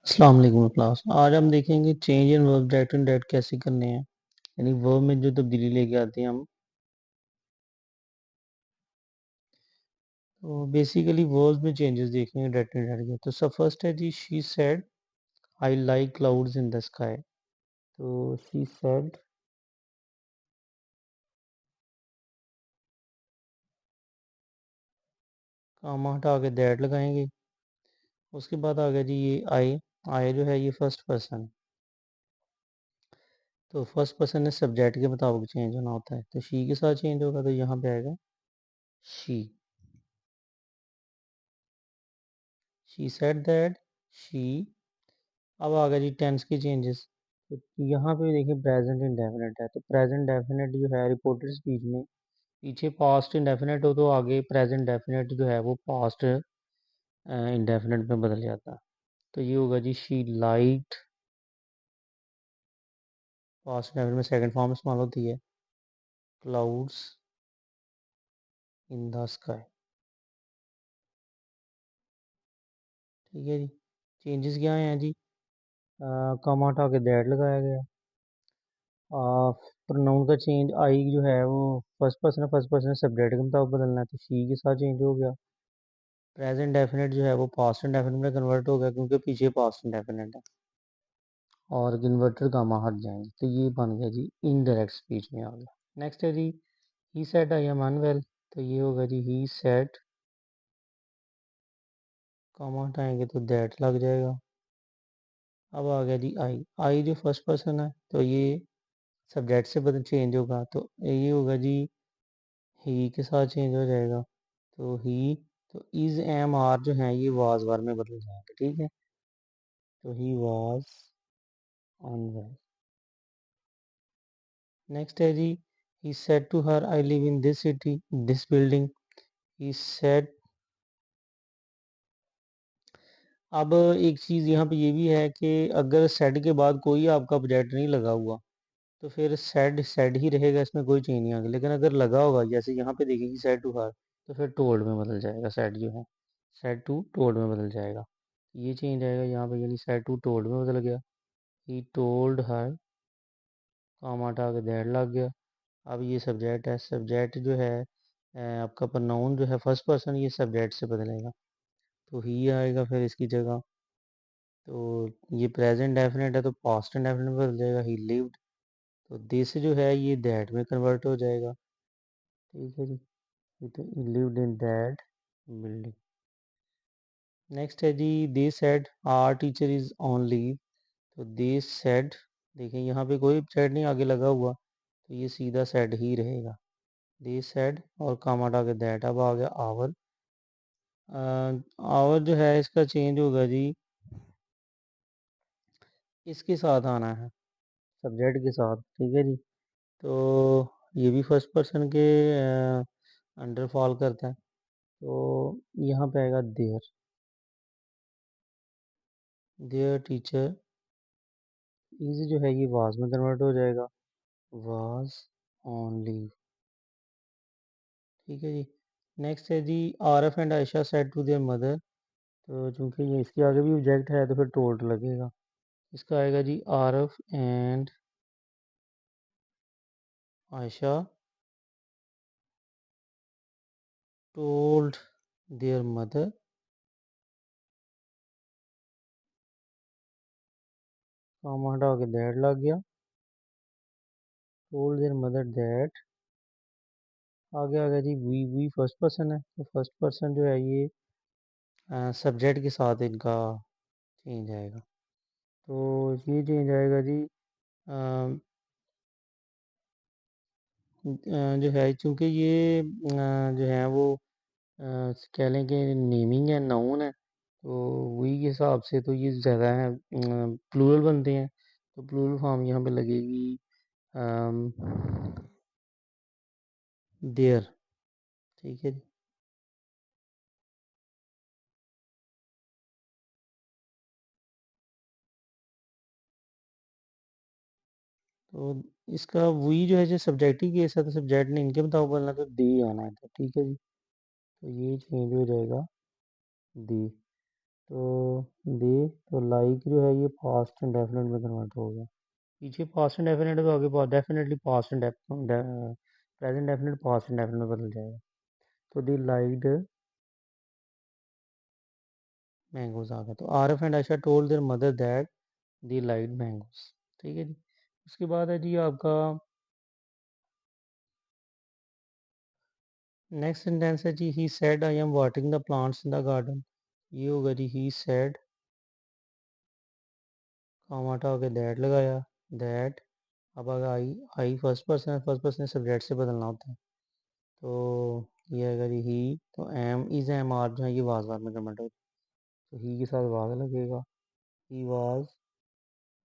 अस्सलाम वालेकुम क्लास। आज हम देखेंगे change in verb direct and direct कैसे करने हैं, यानी वर्ब में जो तब्दीली लेके आते हैं हम। तो बेसिकली वर्ब्स में चेंजेस देखेंगे डायरेक्ट एंड डायरेक्ट के। तो सब फर्स्ट है जी, she said I like clouds in the sky. तो शी सेड, कामा हटा के दैट लगाएंगे। उसके बाद आ गया जी ये आई। आई जो है ये फर्स्ट पर्सन, तो फर्स्ट पर्सन ने सब्जेक्ट के मुताबिक चेंज होना होता है, तो शी के साथ चेंज होगा, तो यहाँ पे आएगा she. She said that, she. अब आ गया जी टेंस के चेंजेस। तो यहाँ पे देखिए प्रेजेंट इंडेफिनिट है, तो प्रेजेंट डेफिनेट जो है रिपोर्टेड स्पीच में पीछे पास्ट इंडेफिनिट हो तो आगे प्रेजेंट डेफिनेट जो है वो पास्ट इंडेफिनिट में बदल जाता है। तो ये होगा जी शी लाइक्ड, पास्ट इंडेफिनिट में सेकंड फॉर्म इस्तेमाल होती है, क्लाउड्स इन द स्काई। ठीक है जी। चेंजेस क्या हैं जी, कॉमा हटा के दैट लगाया गया। प्रोनाउन का चेंज, आई जो है वो फर्स्ट पर्सन सब्जेक्ट के मुताबिक बदलना है, तो शी के साथ चेंज हो गया। प्रेजेंट डेफिनेट जो है वो पास्ट इंडेफिनिट में कन्वर्ट हो गया क्योंकि पीछे पास्ट इंडेफिनिट है, और इन्वर्टेड गामा हट जाएंगे, तो ये बन गया जी इनडायरेक्ट स्पीच में आ गया। नेक्स्ट है जी, he said I am unwell. तो ये होगा जी ही सेड, गामा हटाएंगे तो दैट लग जाएगा। अब आ गया जी आई। आई जो फर्स्ट पर्सन है तो ये सब्जेक्ट से बदल चेंज होगा, तो ये होगा जी ही के साथ चेंज हो जाएगा। तो ही, तो इज एम आर जो है ये वाज वार में बदल जाएंगे। ठीक है, तो ही वाज अनवेल। नेक्स्ट है जी, he said to her I live in this city, this building. he said, अब एक चीज़ यहाँ पे ये भी है कि अगर said के बाद कोई आपका ऑब्जेक्ट नहीं लगा हुआ तो फिर said ही रहेगा, इसमें कोई चेंज नहीं आएगा। लेकिन अगर लगा होगा, जैसे यहाँ पे देखिए कि said to her, तो फिर told में बदल जाएगा। said जो है said to told में बदल जाएगा, ये चेंज आएगा यहाँ पे, यानी said to told में बदल गया। he told her, कॉमा हटा के दैट लग गया। अब ये सब्जेक्ट है, सब्जेक्ट जो है आपका प्रोनाउन जो है फर्स्ट पर्सन, ये सब्जेक्ट से बदलेगा, तो ही आएगा फिर इसकी जगह। तो ये प्रेजेंट डेफिनेट है तो पास्ट इंडेफिनिट में बदल जाएगा, ही लिव्ड। तो दिस जो है ये दैट में कन्वर्ट हो जाएगा। ठीक है जी, ये तो he lived in that building. Next है जी, they said our teacher is on leave. तो दे सेड, देखें यहाँ पे कोई सेड नहीं आगे लगा हुआ, तो ये सीधा सेड ही रहेगा। दे सेड और कॉमा हटा के दैट। अब आ गया आवर। आवर जो है इसका चेंज होगा जी, इसके साथ आना है, सब्जेक्ट के साथ। ठीक है जी, तो ये भी फर्स्ट पर्सन के अंडर फॉल करता है, तो यहाँ पे आएगा देयर। देयर टीचर इज जो है ये वाज में कन्वर्ट हो जाएगा, वाज ऑन लीव। ठीक है जी। नेक्स्ट है जी, Arif and Ayesha said to their mother. तो चूंकि ये इसके आगे भी ऑब्जेक्ट है तो फिर टोल्ड लगेगा। इसका आएगा जी, Arif and Ayesha told their mother, comma हटा के दैट लग गया, told their mother that। आगे आ गया जी वी फर्स्ट पर्सन है, तो फर्स्ट पर्सन जो है ये सब्जेक्ट के साथ इनका चेंज आएगा। तो ये चेंज आएगा जी, जो है चूँकि ये जो है वो कह लें कि नेमिंग है, नाउन है, तो वी के हिसाब से तो ये ज़्यादा है, प्लूरल बनते हैं, तो प्लूरल फॉर्म यहाँ पे लगेगी देयर। ठीक है जी। तो इसका वही जो है जो सब्जेक्ट ही केस है, तो सब्जेक्ट ने इनके मुताबिक बोलना, तो दे आना है, तो ठीक है जी, तो ये चेंज हो जाएगा दे। तो दे, तो लाइक जो है ये पास्ट इंडेफिनिट में कन्वर्ट हो गया। पीछे पास्ट इंडेफिनिट तो आगे definitely past present definite past indefinite में बदल जाएगा। तो दे लाइक्ड मैंगोज आ गया। तो Arif and Ayesha told their mother that they liked mangoes. ठीक है जी। उसके बाद है जी आपका नेक्स्ट सेंटेंस है जी he said I am watering the plants in the garden. ये होगा जी ही सेड, कॉमा हटा के दैट लगाया, दैट। अब अगर आई फर्स्ट पर्सन सब्जेक्ट से बदलना होता है। तो ये आएगा जी ही, तो एम इज एम आर जो है ये वाज वार में कन्वर्ट होता है। तो ही के साथ वाज लगेगा। He was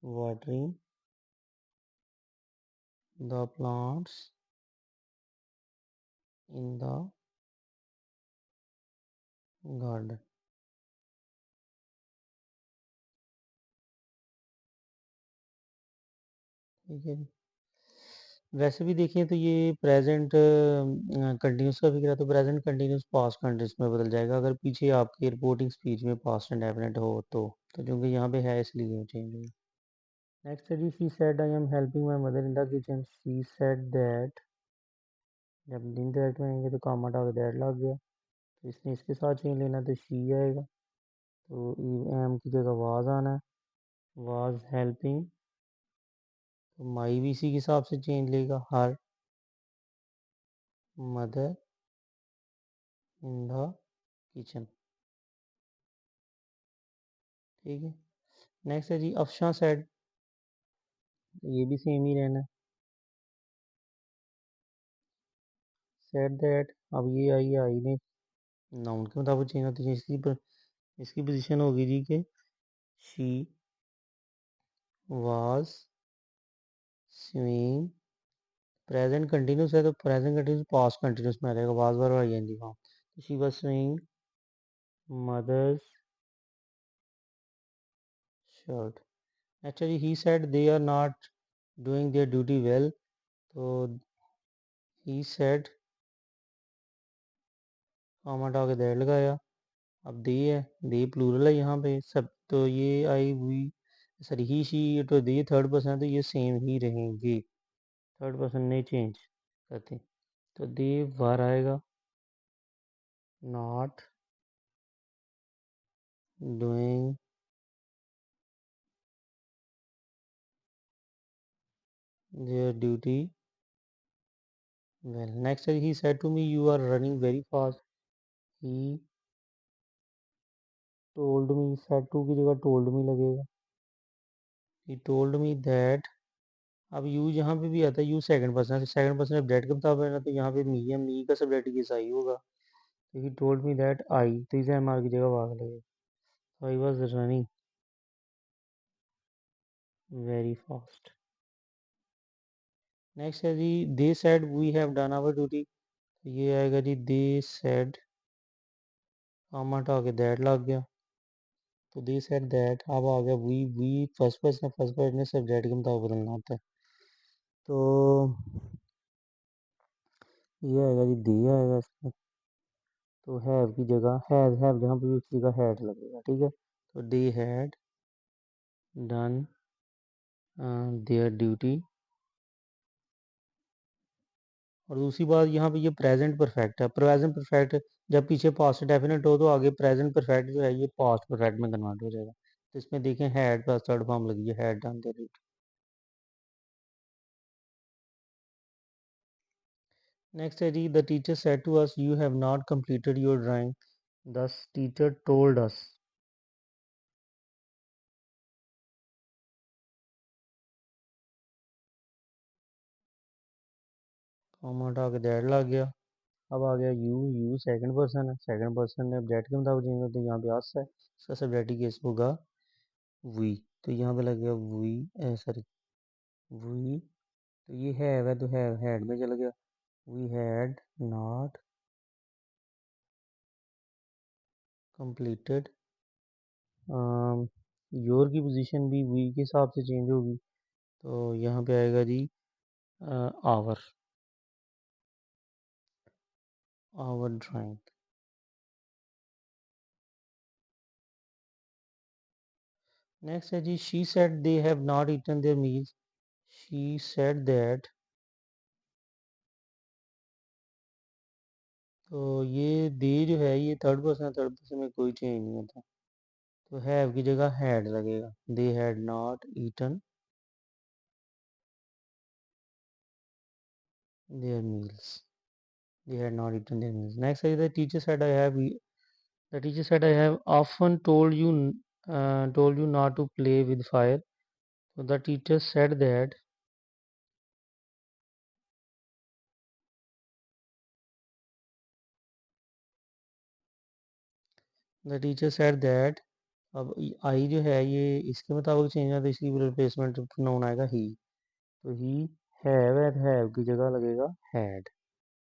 watering the plants in the garden. ठीक है जी। वैसे भी देखें तो ये प्रेजेंट कंटिन्यूस का फिक्र है, तो प्रेजेंट कंटिन्यूस पास्ट कंटिन्यूस में बदल जाएगा अगर पीछे आपकी रिपोर्टिंग स्पीच में पास्ट इंडेफिनिट हो तो क्योंकि यहाँ पे है इसलिए चेंज हुई। नेक्स्ट है जी she said I am helping my mother in the kitchen. She said that, जब दिन डायरेक्ट में आएंगे तो काम हटा के दैट लग गया, तो इसने इसके साथ चेंज लेना तो शी आएगा। तो एम की जगह वाज आना है, वाज हेल्पिंग। तो माई भी इसी के हिसाब से चेंज लेगा, her mother in the kitchen. ठीक है। नेक्स्ट है जी अफशा सेड, ये भी सेम ही रहना है। सेड दैट, अब ये आई ने नाउन के मुताबिक चेंज होती है, इसकी पोजीशन होगी जी कि she was swing. Present continuous है तो प्रेजेंट कंटिन्यूस पास्ट कंटिन्यूस में आ जाएगा, वाज बार आई एन जी फॉर्म। तो she was swing mother's shirt. Actually he said they are not doing their duty well. तो ही सेड कॉमा हटा के दैट लगाया। अब दे है, दे प्लूरल है यहाँ पे सब, तो ये आई हुई सॉरी ही शी, तो दे थर्ड पर्सन है तो ये सेम ही रहेंगे, थर्ड पर्सन नहीं चेंज करते। तो दे वर आएगा, not doing their duty well. Next है he said to me you are running very fast. He told me, said to की जगह टोल्ड मी लगेगा। He told me that. अब you यहाँ पे भी आता है, यू सेकंड पर्सन है, सेकंड पर्सन सब्जेक्ट के मुताबिक है ना, तो यहाँ पे मी है, मी का सब्जेक्ट किस आई होगा। तो ही टोल्ड मी दैट आई, तो इसे एम आर की जगह भाग लगेगा। I was running very fast. Next है जी they said we have done our duty. ये आएगा जी दे सेड, कॉमा हटा के दैट लग गया। तो दे सेड दैट, अब आ गया वी फर्स्ट पर्सन ने सब्जेक्ट के मुताबिक बदलना होता है। तो ये आएगा जी दे आएगा इसमें। तो हैव की जगह हैव जहाँ पे भी उसकी जगह हैड लगेगा। ठीक है। तो they had done their duty. और दूसरी बात यहाँ पे ये प्रेजेंट परफेक्ट है, प्रेजेंट परफेक्ट जब पीछे पास्ट डेफिनेट हो तो आगे प्रेजेंट परफेक्ट जो है ये पास्ट परफेक्ट में कन्वर्ट हो जाएगा। तो इसमें देखें हैड प्लस थर्ड फॉर्म लगी है, had done their duty. Next है जी the teacher said to us you have not completed your drawing, this teacher told us. Comma हटा के दैट लग गया। अब आ गया यू सेकंड पर्सन है, सेकंड पर्सन ने ऑब्जेक्ट के मुताबिक चेंज होता है, यहाँ पे अस है, इसका सब्जेक्टिव केस होगा वी। तो यहाँ पे लग गया वी, सॉरी वी। तो ये है तो हैड में चला गया, we had not completed। Your की पोजीशन भी वी के हिसाब से चेंज होगी, तो यहाँ पे आएगा जी आवर, आवर ड्राइंग। नेक्स्ट है जी she said they have not eaten their meals. She said that, तो ये दे जो है ये थर्ड पर्सन में कोई चेंज नहीं होता, तो हैव की जगह हैड लगेगा। They had not eaten their meals. They had not eaten their meals. Next है the teacher said I have, the teacher said I have often told you not to play with fire. So the teacher said that, the teacher said that, अब आई जो है ये इसके मुताबिक change है तो इसकी रिप्लेसमेंट प्रोनाउन आएगा ही। तो ही हैव की जगह लगेगा हैड।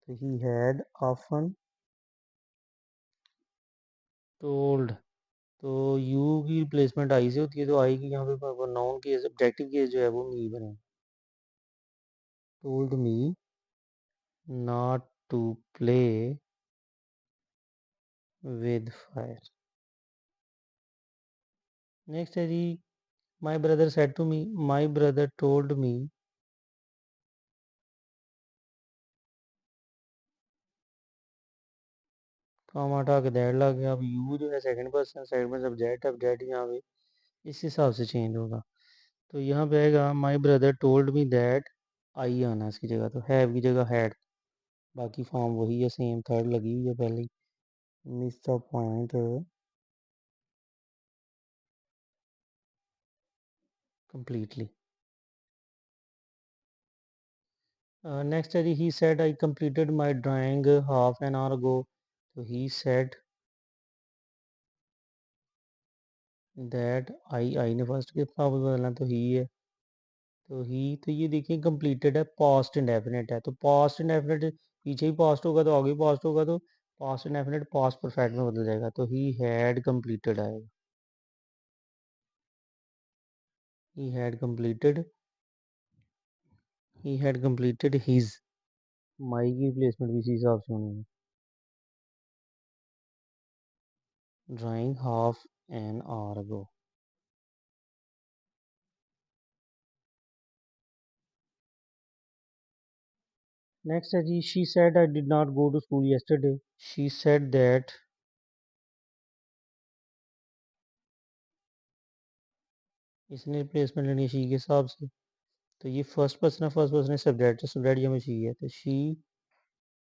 तो ही हैड ऑफन टोल्ड, तो यू की रिप्लेसमेंट आई से होती है, तो आई की यहाँ पे प्रोनाउन केस ऑब्जेक्टिव केस जो है वो मी बने। Told me not to play with fire. Next है जी My brother said to me, my brother told me, comma हटा के दैट लग गया। अब यू जो है सेकंड पर्सन साइड में सब्जेक्ट, ऑब्जेक्ट यहाँ पे इस हिसाब से चेंज होगा। तो यहाँ पे आएगा my brother told me that, I आना इसकी जगह, तो हैव की जगह हैड। बाकी फॉर्म वही है, सेम थर्ड लगी हुई है पहले। Miss the point completely. Next है he said I completed my drawing half an hour ago. तो he said that, आई ने फर्स्ट के पावर बदलना तो ही है, तो ही, तो ये देखिए कंप्लीटेड है, पास्ट इंडेफिनिट है, तो पास्ट इंडेफिनिट पीछे ही पास्ट होगा तो आगे पास्ट होगा, तो पास्ट इंडेफिनिट पास्ट परफेक्ट में बदल जाएगा, तो ही हैड कंप्लीटेड आएगा। He had completed, he had completed his, my की रिप्लेसमेंट भी इसी हिसाब से होनी है, drawing half an hour ago. Next है जी she said I did not go to school yesterday. She said that, इसने रिप्लेसमेंट लेनी है शी के हिसाब से, तो ये फर्स्ट पर्सन है, फर्स्ट पर्सन है, सब्जेक्ट है, सब्जेक्ट यहाँ में शी है, तो शी,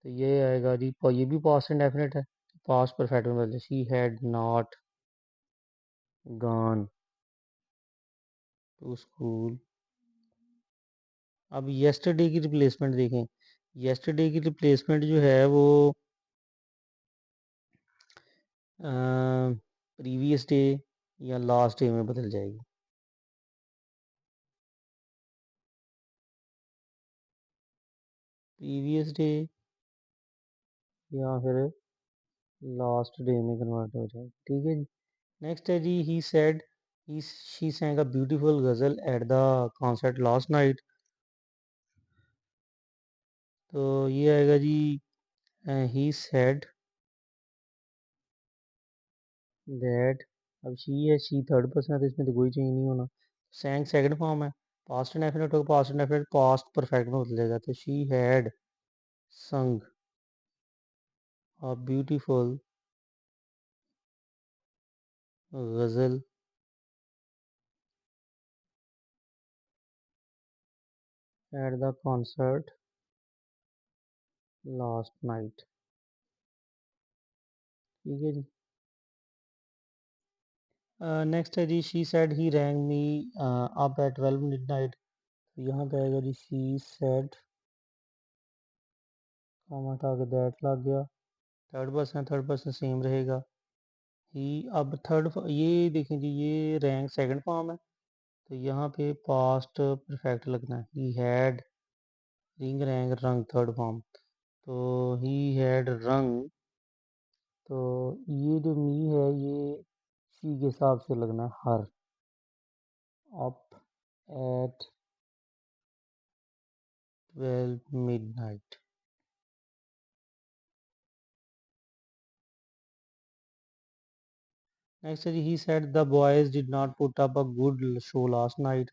तो ये आएगा जी, ये भी पास्ट इंडेफिनिट है, पास्ट परफेक्ट में बदले, she had not gone to school. अब येस्टरडे की रिप्लेसमेंट देखें, येस्टरडे की रिप्लेसमेंट जो है वो प्रीवियस डे या लास्ट डे में बदल जाएगी। प्रीवियस डे या फिर लास्ट डे में कन्वर्ट हो जाएगी, ठीक है जी। नेक्स्ट है जी he said, he she sang a beautiful ghazal at the concert last night. तो ये आएगा जी ही सेड दैट, अब शी है, शी थर्ड पर्सन है तो इसमें तो कोई चेंज नहीं होना। सैंग सेकंड फॉर्म है, पास्ट इंडेफिनिट होगा, पास्ट इंडेफिनिट पास्ट परफेक्ट में बदल जाएगा, तो she had sung a beautiful ghazal at the concert last night, ठीक है जी। नेक्स्ट है जी she said he rang me up at 12 midnight. तो यहाँ पे आएगा जी शी सेड, कॉमा हटा के दैट लग गया, थर्ड पर्सन सेम रहेगा। ही, अब थर्ड ये देखें जी ये रैंक सेकंड फॉर्म है, तो यहाँ पे पास्ट परफेक्ट लगना है, ही हैड रिंग रैंक रंग थर्ड फॉर्म, तो ही हैड रंग, तो ये जो मी है ये शी के हिसाब से लगना है हर, अप एट 12 मिडनाइट। नेक्स्ट है जी he said the boys did not put up a good show last night.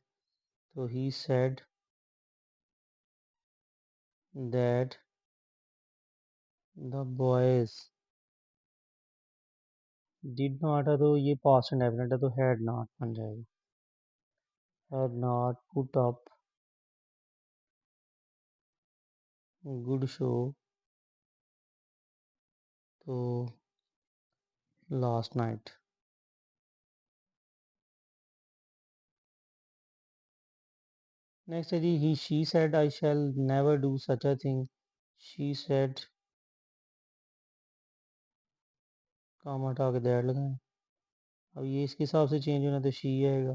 तो he said that the boys did not है तो ये पास्ट इंडेफिनिट है तो हैड नॉट बन जाएगा। Had not put up good show तो लास्ट नाइट। नेक्स्ट है जी he she said I shall never do such a thing. She said comma हटा के दैट लगाएं। अब ये इसके हिसाब से चेंज होना तो शी आएगा।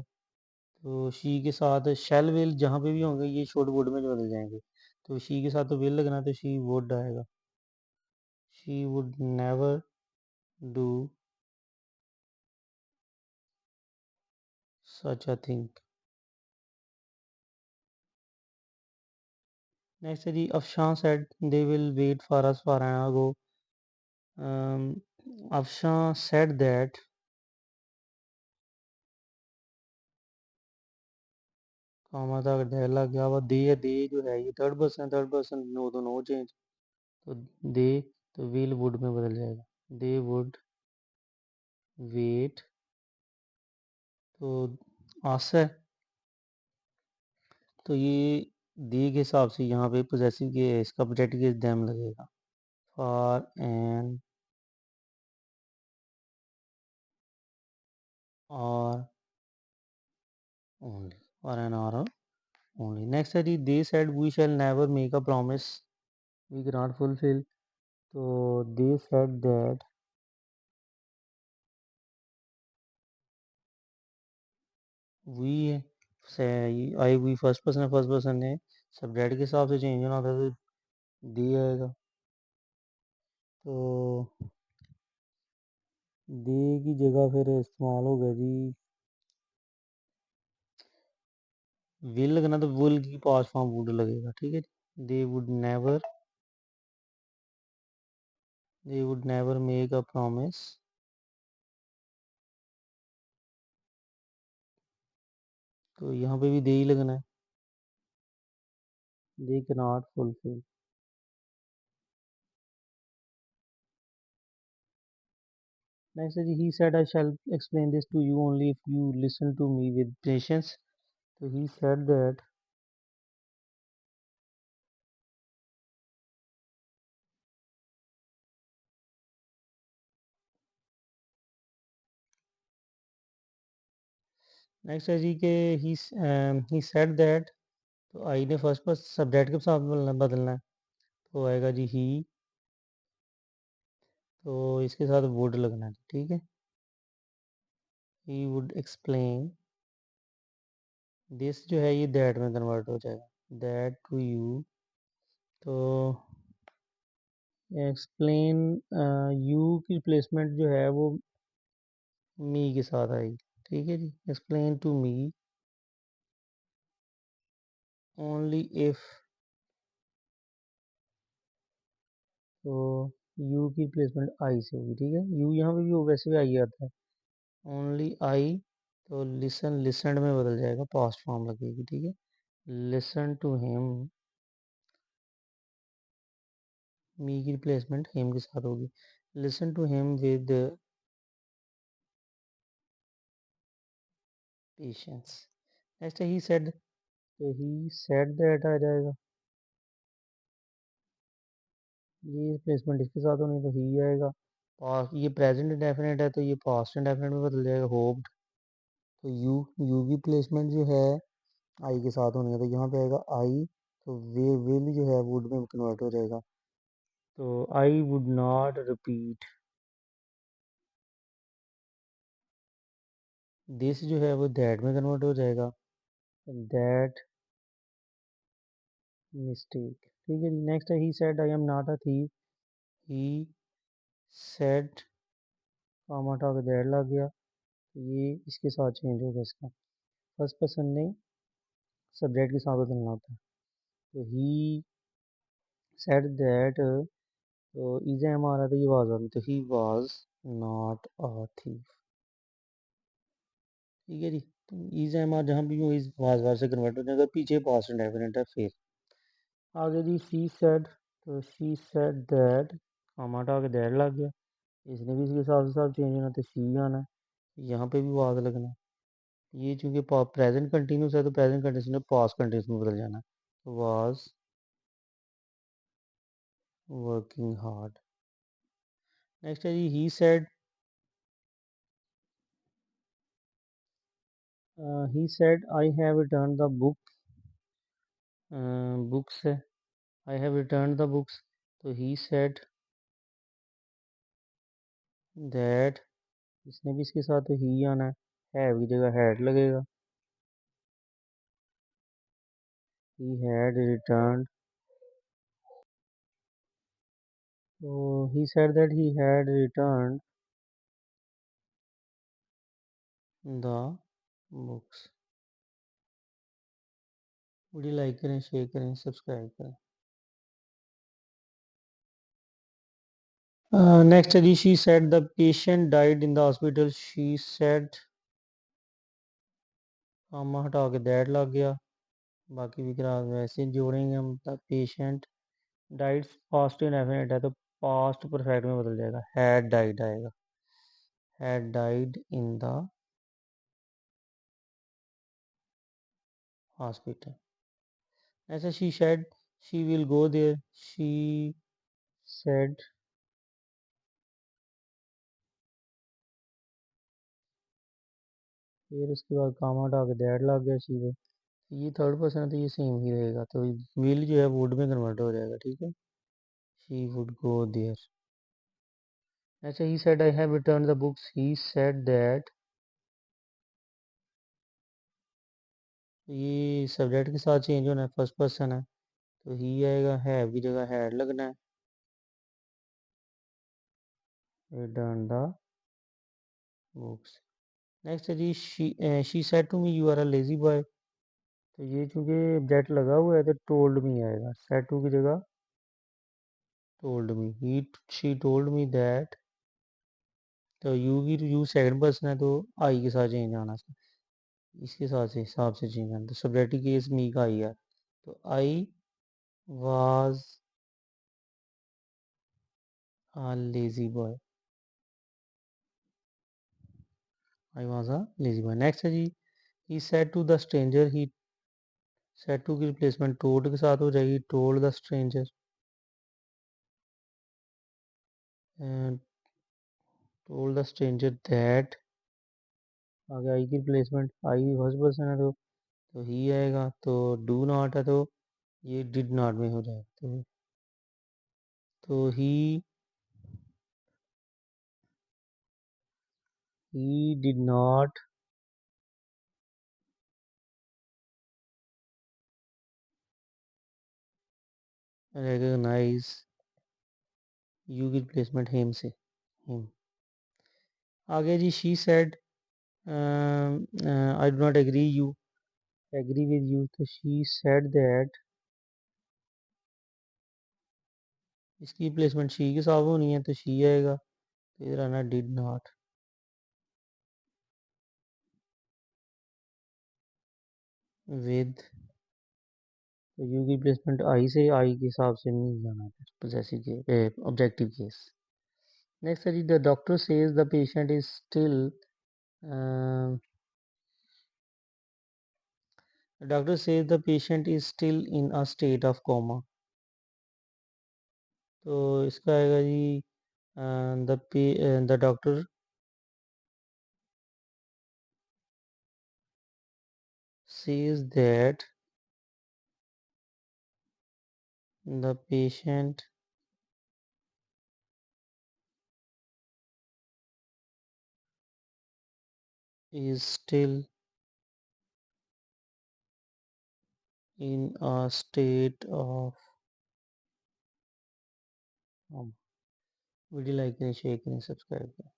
तो शी के साथ शेल विल जहाँ पे भी होंगे ये शॉर्ट वुड में बदल जाएंगे। तो शी के साथ तो विल लगना तो शी वुड आएगा। She would never do such a thing. Next है जी Afshan said they will wait for us for an hour go. Afshan said that comma था ढेर लग गया हुआ दे जो है ये थर्ड पर्सन नो तो नो चेंज। तो दे तो विल वुड में बदल जाएगा। दे वुड वेट तो आस है तो ये दे के हिसाब से यहाँ पे पोजेसिव के इसका प्रोजेक्ट के दैम लगेगा। For an hour only for an hour only. Next है जी they said we shall never make a promise we can not fulfil. तो दे सेड दैट वी से आई वी फर्स्ट पर्सन ने subject के हिसाब से change होना था तो दे आएगा। तो दे की जगह फिर इस्तेमाल हो गया जी विल लगना तो विल की पास्ट फॉर्म वुड लगेगा। ठीक है they would never make a promise तो यहाँ पे भी दे ही लगना है। They can not fulfil. Next है जी he said I shall explain this to you only if you listen to me with patience. तो ही सेड दैट नेक्स्ट है जी के ही सेड दैट तो आई ने फर्स्ट पर सब्जेक्ट के साथ बदलना है तो आएगा जी ही तो इसके साथ वुड लगना है। ठीक है ही वुड एक्सप्लेन दिस जो है ये दैट में कन्वर्ट हो जाएगा दैट टू यू। तो एक्सप्लेन यू की रिप्लेसमेंट जो है वो मी के साथ आएगी। ठीक है जी explain to me only if तो यू की रिप्लेसमेंट आई से होगी। ठीक है यू यहाँ पे भी वैसे भी आई आता है ओनली आई तो लिसन लिसनड में बदल जाएगा पास्ट फॉर्म लगेगी। ठीक है लिसन टू हिम मी की रिप्लेसमेंट हिम के साथ होगी listen to him with patience. Next he said तो ही सेड दैट आ जाएगा ये रिप्लेसमेंट इसके साथ होनी तो ही आएगा। पास्ट ये प्रेजेंट इंडेफिनिट है तो ये पास्ट इंडेफिनिट में बदल जाएगा होप्ड। तो यू की प्लेसमेंट जो है आई के साथ होनी है तो यहाँ पे आएगा आई तो वे विल जो है वुड में कन्वर्ट हो जाएगा। तो I would not repeat this जो है वो दैट में कन्वर्ट हो जाएगा दैट मिस्टेक। ठीक है जी नेक्स्ट है he said I am not a thief. He said comma हटा के दैट लग गया तो ये इसके साथ चेंज हो गया इसका फर्स्ट पर्सन ने सब्जेक्ट के साथ बदलना होता है। तो ही सेड दैट तो इज एम आ रहा था ये वाज आ रही तो he was not a thief. ठीक है जी। तो इज एम आर जहाँ भी हो इज वाज वार से कन्वर्ट हो जाएगा, अगर पीछे पास्ट इंडेफिनिट है फिर आगे जी शी सेड, तो शी सेड दैट, कामा हटा के दैट लग गया, इसने भी इसके साथ साथ चेंज होना, तो शी आना है, यहाँ पे भी वाज लगना है। ये चूंकि प्रेजेंट कंटिन्यूस है तो प्रेजेंट कंटिन्यूस ने पास्ट कंटिन्यूस में बदल जाना है, वाज वर्किंग हार्ड। नेक्स्ट है जी he said, he said I have return the book, books है, I have return the books, तो ही सेड दैट, इसने भी इसके साथ तो ही आना है की जगह हैड लगेगा, ही हैड रिटर्न, तो he said that he had return the books. Video like करें, शेयर करें, सब्सक्राइब करें। नेक्स्ट है जी she said the patient died in the hospital, she said, comma हटा के दैट लग गया, बाकी भी करा वैसे जोड़ेंगे हम, the patient died past indefinite है तो पास्ट परफेक्ट में बदल जाएगा, हैड डाइड आएगा, had died in the hospital. ऐसा she said she will go there, she said, फिर उसके बाद कामा हटा के दैट लग गया शी, ये थर्ड पर्सन है तो ये सेम ही रहेगा, तो विल जो है वुड में कन्वर्ट हो जाएगा, ठीक है, शी वुड गो देयर। अच्छा he said I have return the books, he said that, ये सब्जेक्ट के साथ चेंज होना है, फर्स्ट पर्सन है तो ही आएगा, हैव की जगह हैड लगना है, रिटर्न द बुक्स। नेक्स्ट है जी she said to me you are a lazy boy, तो ये चूंकि ऑब्जेक्ट लगा हुआ है तो टोल्ड मी आएगा, सेड टू की जगह told me, he she told me that, तो यू की यू सेकंड पर्सन है तो आई के साथ चेंज आना, इसके साथ से हिसाब से चेंज आना, तो सब्जेक्टिव केस मी का आई है, तो I was a lazy boy, I was a lazy boy. Next है जी he said to the stranger, he said to की रिप्लेसमेंट टोल्ड के साथ हो जाएगी, told the stranger, told the stranger that, आगे आई की रिप्लेसमेंट आई फर्स्ट पर्सन है तो ही आएगा, तो डू नॉट है तो ये डिड नॉट में हो जाएगा, तो he did not recognize, you की रिप्लेसमेंट हिम से, हिम। आगे जी she said I do not agree you, agree with you, तो शी सेड दैट, इसकी प्लेसमेंट शी के साथ होनी है तो शी आएगा, तो इधर आना डिड नॉट, विद, तो यू की प्लेसमेंट आई से, आई के हिसाब से नहीं जाना है पोजेसिव के ऑब्जेक्टिव केस। नेक्स्ट है जी the doctor says the patient is still, doctor says the patient is still in a state of coma, तो इसका आएगा जी the doctor says that the patient is still in a state of, video like करें, share करें, subscribe करें।